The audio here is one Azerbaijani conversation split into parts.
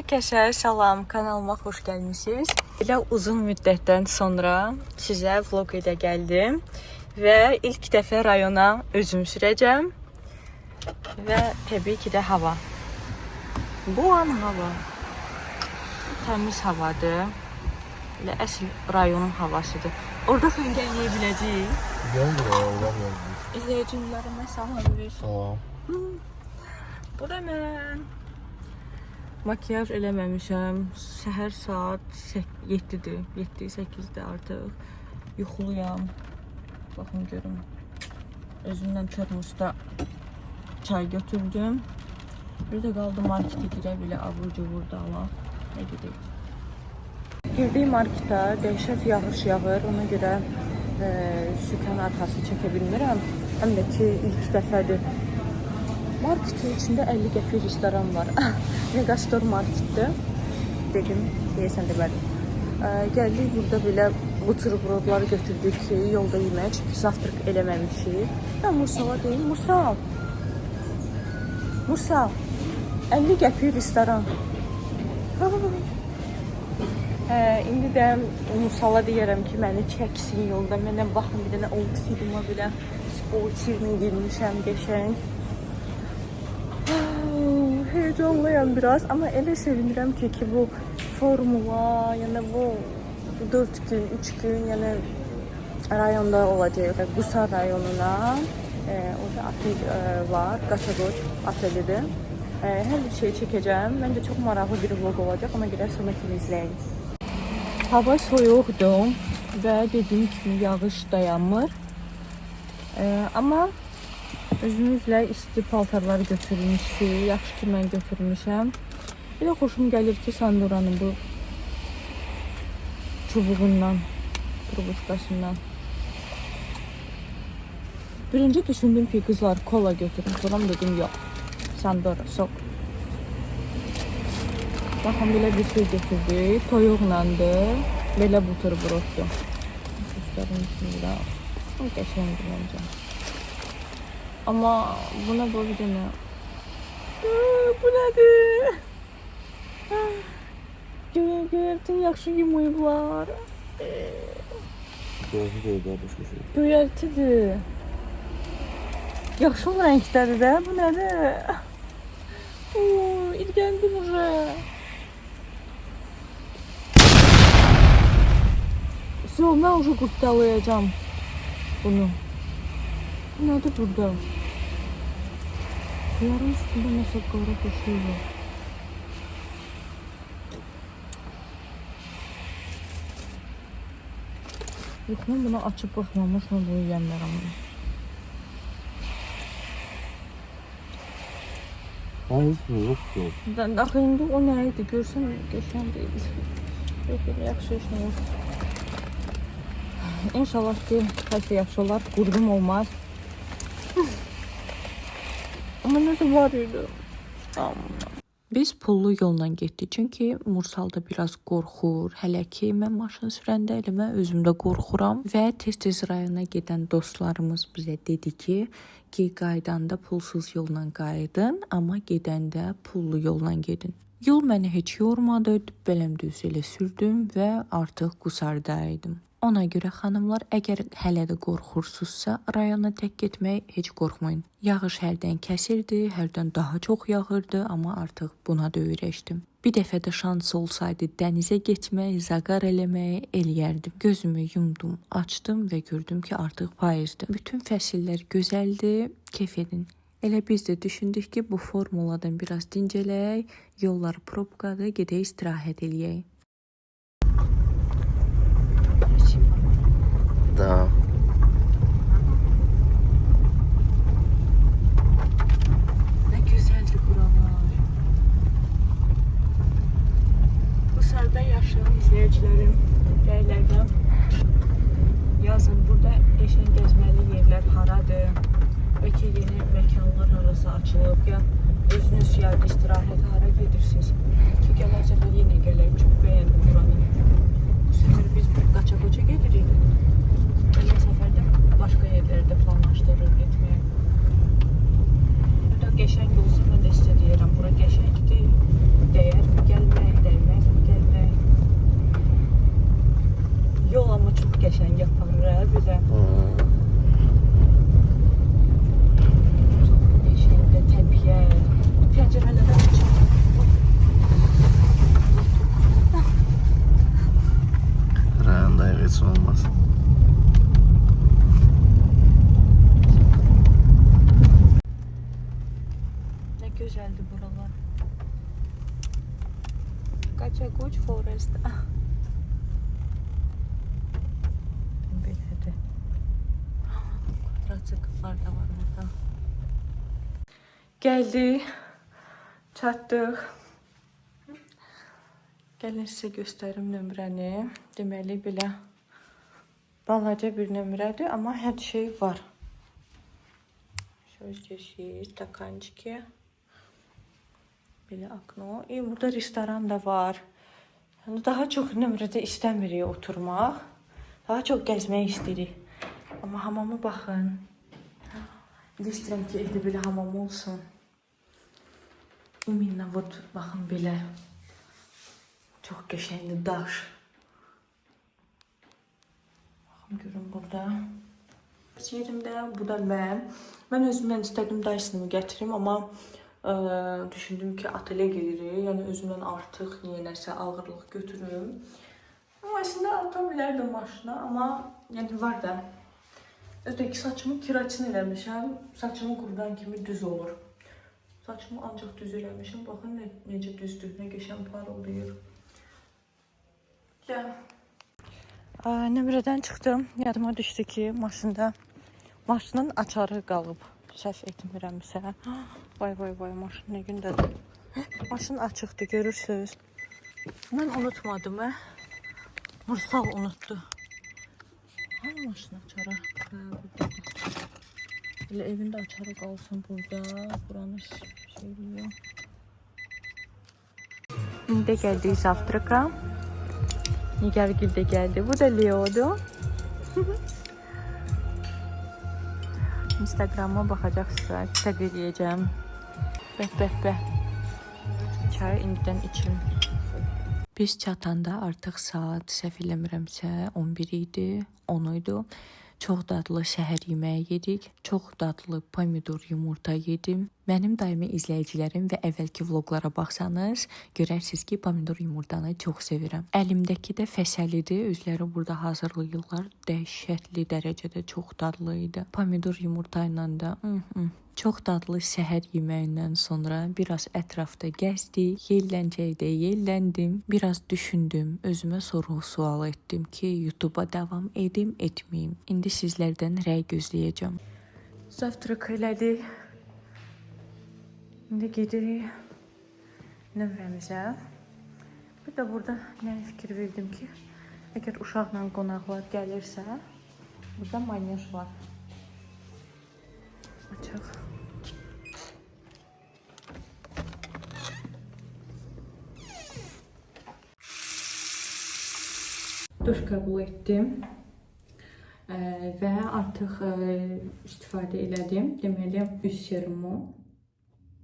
Hər kəsə salam, kanalıma xoş gəlmisiniz. Elə uzun müddətdən sonra sizə vlog ilə gəldim və ilk dəfə rayona özüm sürəcəm və təbii ki də hava. Bu an hava təmiz havadır. Elə əsl rayonun havasıdır. Orada xəngəlləyə biləcəyik. Gəlmir, Allah yazdı. İzləyicilərimə salam verir. Salam. Bu da mən. Makyaj eləməmişəm. Səhər saat 7-dir. 7-8-də artıq yuxuluyam. Baxın görün. Özümdən termosda çay götürdüm. Bir də qaldı markete girə bilə abur-cubur da alaq. Nə gedək? Girdik marketa, dəhşət yağış yağır. Ona görə sükan arxası çəkə bilmirəm. Həm də ki ilk dəfədir. Marketin içində 50 qəpik restoran var. Megastor marketdir. Dedim, deyəsən də bəli. Gəldik burada belə buterbrodları götürdük ki, yolda yeməyə. Çünki zavtraq eləməmişik. Ben Mursala deyim, Mursal. 50 qəpik restoran. İndi də Mursala deyərəm ki, məni çəksin yolda. Mənə baxın, bir dənə old filmə belə sportivlə girmişəm, qəşəng. Heyecanlıyam biraz ama elə sevinirəm ki bu formula, yəni bu 4 gün, 3 gün yəni rayonda olacaq. Qusar rayonuna orada otel var, Qaçaqoç otelidir. Hər bir şey çəkəcəm. Məncə çox maraqlı bir vlog olacaq, ona görə sonrakini izləyin. Hava soyuqdur və dediyim kimi yağış dayanmır. Amma özümüzlə isti paltarları götürmüşük. Yaxşı ki mən götürmüşəm. Bir də xoşum gəlir ki Sandoranın bu çubuğundan, trubuşkasından. Birinci düşündüm ki kızlar kola götürün. Sonra dedim yok. Sandora, sok. Baxın belə bir şey götürdük. Toyuqlandır. Belə buterbroddur. Göstərim içində. O qəşəngdir məncə. Ama buna bu bir dene. Bu nedir? Göyərtin yaxşı yumayıblar. Göyərtidir. Yaxşı rəngdədir də. Bu nədir? İlgəndim uje. Sonra uje qurtalayacağım bunu. Bu nədir burada? Yarın üstünde mesela qara bir şey var. Yox, mən bunu açıb baxmamışam, bunu yemlərəm. Hayır, yoktu. Axı indi o nə idi? Görsən, qəşəng deyil. Yox, yaxşı iş nə yox. İnşallah ki, hər şey yaxşı olar, qurğum olmaz. Ama nasıl varıydı? Biz pullu yolla getdik. Çünki Mursalda biraz qorxur. Hələ ki mən maşın sürəndə elə mən özümdə qorxuram və tez-tez rayona gedən dostlarımız bizə dedi ki, qaydanda pulsuz yolla qayıdın, amma gedəndə pullu yolla gedin. Yol məni heç yormadı. Bələm düz elə sürdüm və artıq Qusardaydım. Ona görə xanımlar, əgər hələ də qorxursunuzsa, rayona tək getmək heç qorxmayın. Yağış hərdən kəsirdi, hərdən daha çox yağırdı, amma artıq buna da öyrəşdim. Bir dəfə də şans olsaydı dənizə getmək, zaqar eləmək eləyərdim. Gözümü yumdum, açdım və gördüm ki, artıq payızdır. Bütün fəsillər gözəldir, keyf edin. Elə biz də düşündük ki, bu formuladan biraz dincələk, yollar probkadır, gedək istirahət eləyək. Da. Ne güzeldi buralar. Qusarda yaşayan izləyicilərim, bəylərdən yazın burada qəşəng gəzməli yerlər haradır? Bəlkə yeni məkanlar harası açılıb ya özünüz yayda istirahət hara gedirsiniz? Ki gələn səfər yenə gələk, çox bəyəndim buranı. Bu səfər biz Qaçaqoça gedirik. Gələn səfərdə başqa yerlərdə planlaşdırır getməyə. Burada qəşəng olsa mən də sizə deyirəm, bura qəşəngdir, dəyər gəlmək. Qaçaqoç Forest. Belədir. Quadratçıqlar da var burada. Gəldik. Çatdıq. Gəlin sizə göstərim nömrəni. Deməli belə balaca bir nömrədir, amma hər şey var. Şöyle здесь стаканчики. Belə okno. Burada restoran da var. Yəni daha çox nömrədə istəmirik oturmaq. Daha çox gəzmək istəyirik. Amma hamama baxın. İstəyirəm ki, evdə belə hamam olsun. Ümumiyyətlə, baxın belə. Çox qəşəngdir, daş. Baxın, görün burada. Yerimdə, bu da mən. Mən özümdən istədim Dyson'ımı gətirim, amma düşündüm ki, ateliyə gedirik. Yəni özümdən artıq yenəsə ağırlıq götürüm. Amma əslində ata bilərdim maşına, amma yəni var da. Özdəki saçımı keratin eləmişəm. Saçımı qurudan kimi düz olur. Saçımı ancaq düz eləmişəm. Baxın necə düzdür, nə qəşəng parıldayır. Gəl. Nömrədən çıxdım. Yadıma düşdü ki, maşının açarı qalıb. Səhv etmirəmsə. Vay, maşın nə gündədir. Maşın açıqdır, görürsünüz. Mən unutmadım, Mursal unutdu. Hanı maşın açarı? Elə evində açarı qalsın burada. Buranı şey biliyor. İndi gəldik zavtraka. Nigargil de geldi. Bu da Leo'du. Instagram'a bakacaqsınızlar. Tag edəcəm. Bəh. Çay indidən içim. Biz çatanda artıq saat səhv eləmirəmsə 11 idi, 10 idi. Çox dadlı səhər yeməyi yedik. Çox dadlı pomidor yumurta yedim. Mənim daimi izləyicilərim və əvvəlki vloqlara baxsanız, görərsiniz ki, pomidor yumurtanı çox sevirəm. Əlimdəki də fəsəlidir. Özləri burada hazırlayırlar. Dəhşətli dərəcədə çox dadlı idi. Pomidor yumurta ilə də çox dadlı səhər yeməyindən sonra biraz ətrafda gəzdik. Yelləndim. Biraz düşündüm. Özümə sual etdim ki, YouTube'a davam edim, etməyim. İndi sizlərdən rəy gözləyəcəm. Zavtrak elədik. İndi gedirik nömrəmizə. Bir də burada yəni fikir verdim ki, əgər uşaqla qonaqlar gəlirsə, burada manaj var. Açıq. Duş qəbul etdim və artıq istifadə elədim. Deməli, üz serumu.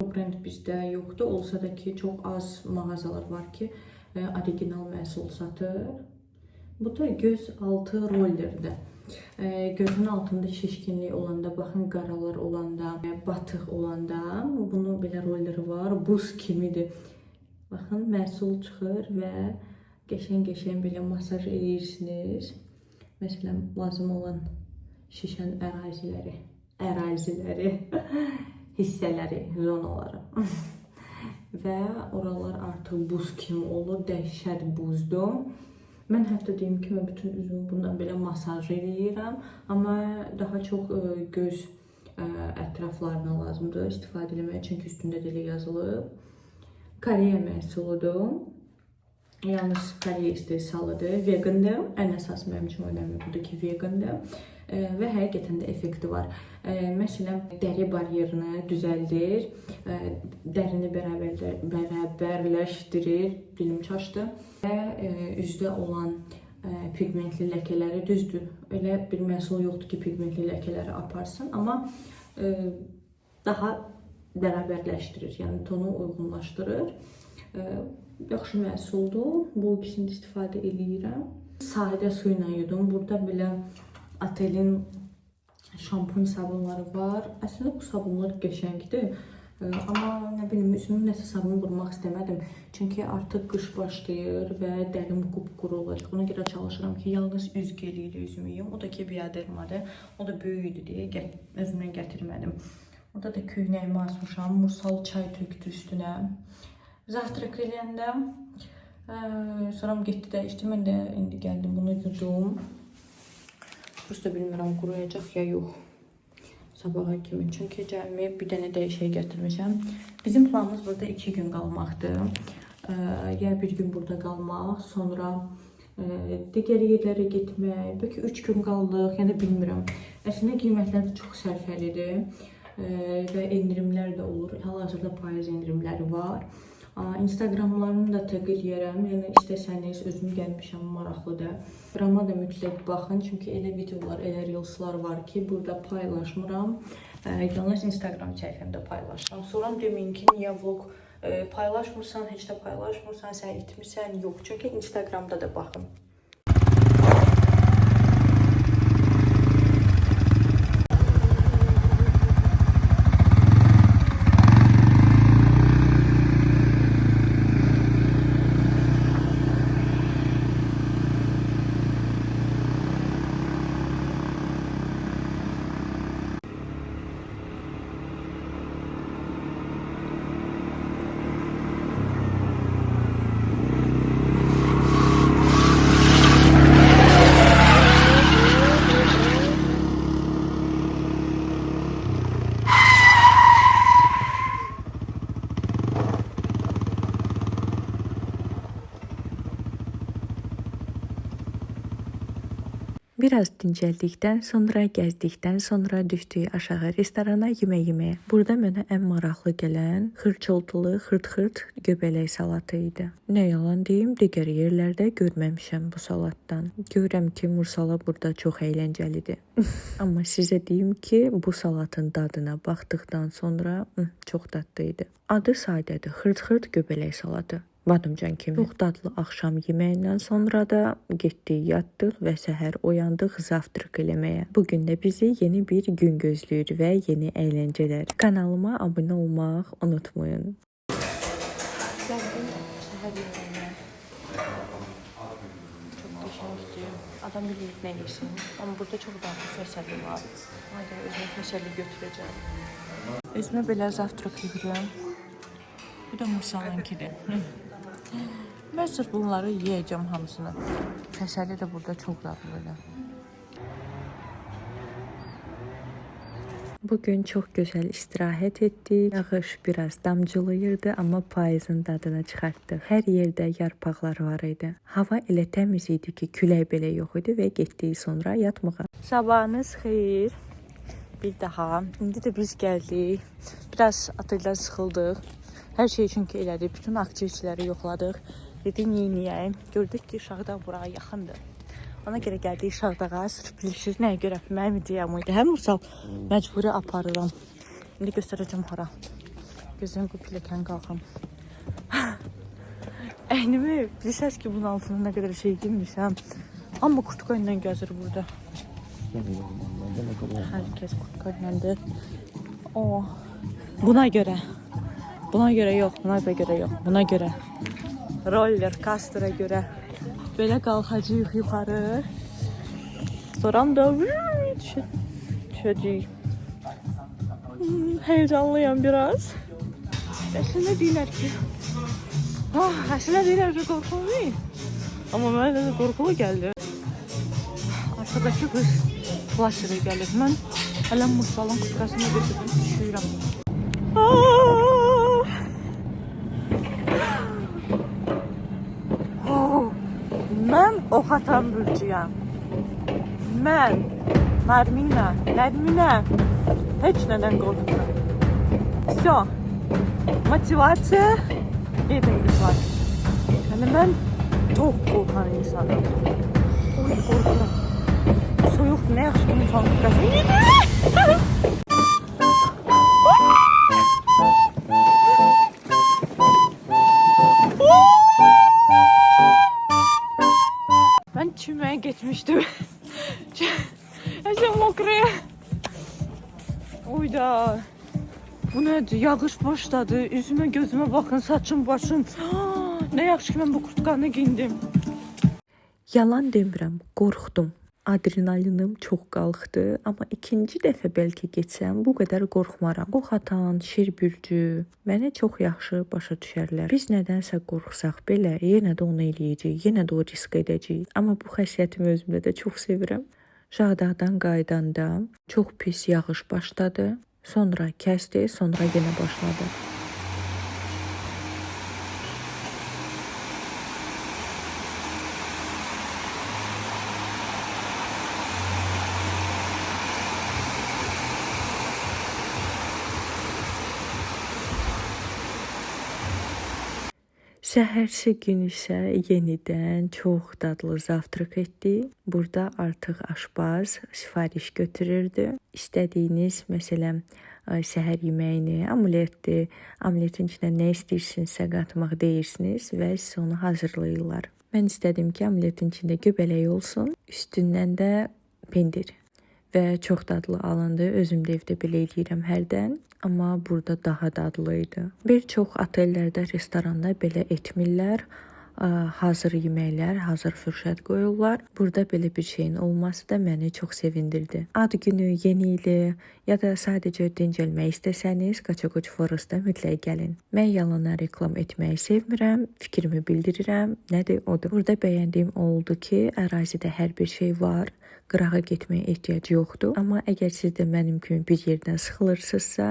Brend bizdə yoxdur, olsa da ki, çox az mağazalar var ki, original məhsul satır. Bu da göz altı rollerdir. Gözün altında şişkinlik olanda, baxın qaralar olanda, batıq olanda, bunun belə rolleri var, buz kimidir. Baxın, məhsul çıxır və qəşəng belə masaj edirsiniz. Məsələn, lazım olan şişən əraziləri, hissələri, zonaları. Və oralar artıq buz kimi olur, dəhşət buzdur. Mən hətta deyim ki, mən bütün üzümü bundan belə masaj edirəm, amma daha çox göz ətraflarına lazımdır istifadə etmək, çünki üstündə də elə yazılıb. Koreya məhsuludur. Yalnız Koreya istehsalıdır, vegandır. Ən əsas mənim üçün önəmli budur ki, vegandır və həqiqətən də effekti var. Məsələn, dəri baryerini düzəldir, dərini bərabərləşdirir, dilim çaşdı və üzdə olan pigmentli ləkələri düzdür. Elə bir məhsul yoxdur ki, pigmentli ləkələri aparsın, amma daha bərabərləşdirir, yəni tonu uyğunlaşdırır. Yaxşı məhsuldur. Bu ikisini istifadə edirəm. Sadə su ilə yudum. Burada belə Atel'in şampun sabunları var. Əslində bu sabunlar qəşəngdir. Amma nə bilim, üzümü nəsə sabun vurmaq istəmədim. Çünki artıq qış başlayır və dərim qupquru olacaq. Ona görə çalışıram ki, yalnız üz geli ilə üzümü yuyum. O da ki, Biodermadır. O da böyük idi deyə özümdən gətirmədim. Orada da köynəyimi asmışam. Mursal çay tökdü üstünə. Zavtrak eləyəndə Sonra getdi dəyişdi. Mən də indi gəldim bunu yudum. Prosta bilmirəm quruyacaq ya yox. Sabaha kimi. Çünki cəmi bir dənə dəyişək gətirmişəm. Bizim planımız burada 2 gün qalmaqdır. Ya bir gün burada qalmaq, sonra digər yerlərə getmək. Bəlkə 3 gün qaldıq, yəni bilmirəm. Əslində qiymətlər də çox sərfəlidir və endirimlər də olur. Hal-hazırda payız endirimləri var. Instagramlarını da tag eləyərəm. Yəni istəsəniz özüm gəlmişəm, maraqlıdır. Instagrama da mütləq baxın, çünki elə videolar, elə reelslar var ki, burada paylaşmıram. Yalnız Instagram səhifəmdə paylaşıram. Sonra deməyin ki, niyə vlog paylaşmırsan, heç də paylaşmırsan, sən itmirsən? Yox, çünki Instagramda da baxın. Biraz dincəldikdən sonra, gəzdikdən sonra düşdük aşağı restorana yeməyə. Burada mənə ən maraqlı gələn xırçıltılı, xırt-xırt göbələk salatı idi. Nə yalan deyim, digər yerlərdə görməmişəm bu salatdan. Görürəm ki, mursala burada çox əyləncəlidir. Amma sizə deyim ki, bu salatın dadına baxdıqdan sonra çox dadlı idi. Adı sadədir, xırt-xırt göbələk salatı. Badımcan kimi. Çox dadlı axşam yeməyindən sonra da getdik, yatdıq və səhər oyandıq zavtraq eləməyə. Bugün də bizi yeni bir gün gözləyir və yeni əyləncələr. Kanalıma abunə olmaq unutmayın. Gəldim səhər yeməyə. Çox qəşəngdir. Adam bilir nə yesin. Amma burada çox dadlı fəsəli var. Hayda, özümə fəsəli götürəcəm. Özümə belə zavtraq yığıram. Bu da Mursalınkidir. Mən sırf bunları yiyəcəm hamısını. Fəsəli də burada çox dadlıdır. Bugün çox gözəl istirahət etdik. Yağış biraz damcılayırdı, amma payızın dadını çıxartdıq. Hər yerdə yarpaqlar var idi. Hava elə təmiz idi ki, külək belə yox idi və getdik sonra yatmağa. Sabahınız xeyir. Bir daha. İndi də biz gəldik. Biraz atıyla sıxıldıq. Hər şey çünki elədik. Bütün aktiviteləri yoxladıq. Dedik, neyəyəm? Gördük ki, Şağdağ buraya yaxındır. Ona görə gəldik Şağdağa. Sırf bilirsiniz nəyə görə? Mənim ideyam idi. Həm Mursal məcburi aparıram. İndi göstərəcəm hara. Gözüm bu piləkən qalxım. Əynimi bilirsiniz ki, bunun altında nə qədər şey giymişəm. Amma kurtka ilə gəzir burada. Hər kəs kurtka iləndir. Buna görə yox, buna görə yox, buna görə. Roller coaster'a görə. Belə qalxacağıq yuxarı. Sonra da düşəcəyik. Heyecanlıyam biraz. Əslində deyirlər ki, qorxulu deyil. Amma mənə də qorxulu gəldi. Arkadakı qız klasirə gəlir. Mən hələ Mursalın kurtkasını götürdüm, düşürəm. Mən ox atan bürcüyəm. Mən Nərminə heç nədən qorxmuram. Vso, motivasiya edin qızlar. Yəni mən çox qorxan insanım. Qorxuram. Soyuq nə yaxşı ki, insan kurtkasını çimeye geçmiştim. Her mokraya. Oyda. Bu nedir? Yağış başladı. Üzüme gözüme bakın. Saçım başım. Ne yaxşı ki ben bu kurtkanı giyindim. Yalan demirəm. Qorxdum. Adrenalinim çox qalxdı, amma ikinci dəfə bəlkə getsəm bu qədər qorxmaram. O xatan, şirbürcü məni çox yaxşı başa düşərlər. Biz nədənsə qorxsaq belə, yenə də onu eləyəcəyik, yenə də o risk edəcəyik. Amma bu xəssiyyətimi özümdə də çox sevirəm. Şağdağdan qaydanda çox pis yağış başladı. Sonra kəsdi, sonra yenə başladı. Səhərsi gün isə yenidən çox dadlı zavtraq etdik. Burada artıq aşpaz sifariş götürürdü. İstədiyiniz, məsələn, səhər yeməyini, omletdir, omletin içinə nə istəyirsinizsə qatmaq deyirsiniz və sizə onu hazırlayırlar. Mən istədim ki, omletin içində göbələk olsun, üstündən də pendir və çox dadlı alındı. Özüm də evdə belə eləyirəm hərdən. Amma burada daha dadlı idi. Bir çox otellərdə, restoranda belə etmirlər. Hazır yeməklər, hazır fürşət qoyurlar. Burada belə bir şeyin olması da məni çox sevindirdi. Ad günü, yeni ili ya da sadəcə dincəlmək istəsəniz, Qaçaqoç Forest'a mütləq gəlin. Mən yalana reklam etməyi sevmirəm, fikrimi bildirirəm. Nədir odur? Burada bəyəndiyim oldu ki, ərazidə hər bir şey var. Qırağa getməyə ehtiyac yoxdur. Amma əgər siz də mənim kimi bir yerdən sıxılırsınızsa,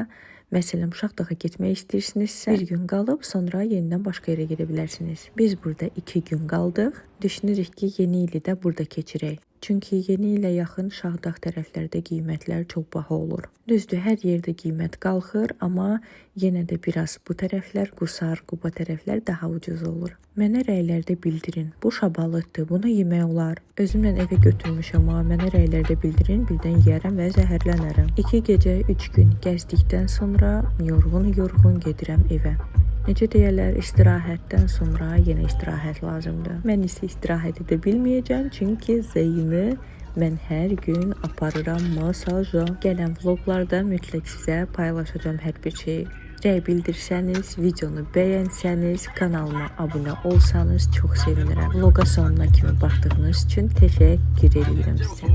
məsələn, Uşaqdağa getmək istəyirsinizsə, bir gün qalıb sonra yenidən başqa yerə gedə bilərsiniz. Biz burada 2 gün qaldıq. Düşünürük ki, yeni ili də burada keçirək. Çünki yeni ilə yaxın Şağdağ tərəflərdə qiymətlər çox baha olur. Düzdür, hər yerdə qiymət qalxır, amma yenə də biraz bu tərəflər, Qusar, Quba tərəflər daha ucuz olur. Mənə rəylərdə bildirin. Bu şabalıddır, bunu yemək olar. Özümlə evə götürmüşəm, amma mənə rəylərdə bildirin, birdən yeyərəm və zəhərlənərəm. 2 gecə, 3 gün gəzdikdən sonra yorğun gedirəm evə. Necə deyərlər, istirahətdən sonra yenə istirahət lazımdır. Mən isə istirahət edə bilməyəcəm, çünki Zeyni mən hər gün aparıram masaja. Gələn vloqlarda mütləq sizə paylaşacağım hər bir şeyi. Rəy bildirsəniz, videonu bəyənsəniz, kanalıma abunə olsanız çox sevinirəm. Vloqa sonuna kimi baxdığınız üçün təşəkkür edirəm sizə.